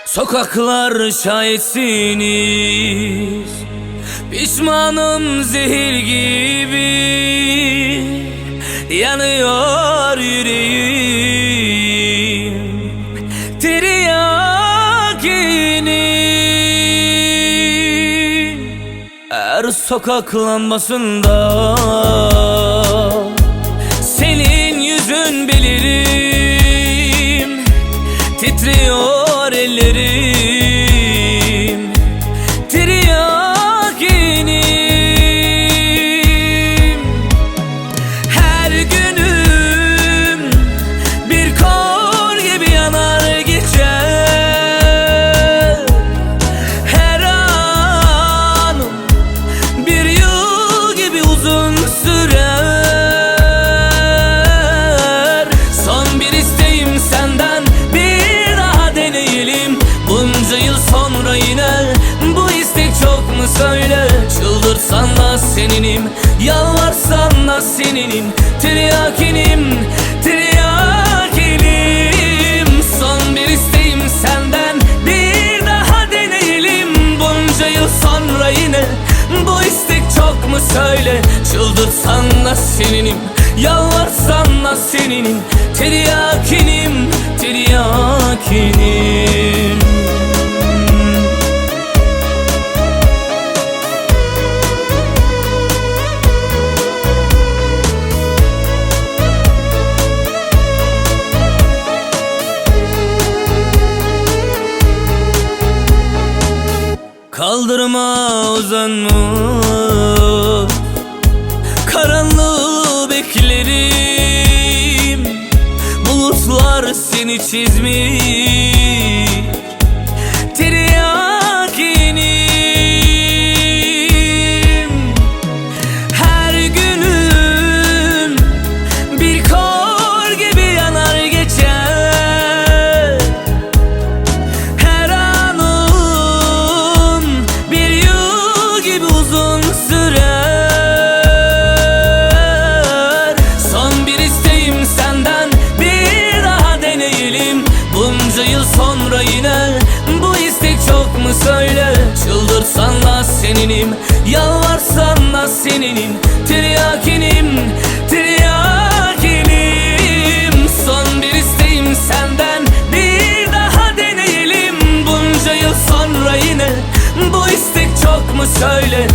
Sokaklar şahitsiniz, pişmanım zehir gibi, yanıyor yüreğim tiryakini. Her sokak lambasında senin yüzün bilirim, titriyor ellerim tiryakinim. Her günüm bir kor gibi yanar geçer, her anım bir yıl gibi uzun sürer. Son bir isteğim senden, bir daha deneyelim. Bunca yıl sonra yine bu istek çok mu söyle? Çıldırsan da seninim, yalvarsan da seninim, tiryakinim, tiryakinim. Son bir isteğim senden, bir daha deneyelim. Bunca yıl sonra yine bu istek çok mu söyle? Çıldırsan da seninim, yalvarsan da seninim, tiryakinim, tiryakinim. Kaldırıma uzanmış, karanlığı beklerim. Bulutlar seni çizmiş, tiryakinim. Her günüm bir kor gibi yanar geçer, her anım bir yıl gibi uzun sürer. Son bir isteğim senden, bir daha deneyelim. Bunca yıl sonra yine bu istek çok mu söyle? Çıldırsan da seninim, yalvarsan da seninim, tiryakinim, tiryakinim. Son bir isteğim senden, bir daha deneyelim. Bunca yıl sonra yine bu istek çok mu söyle?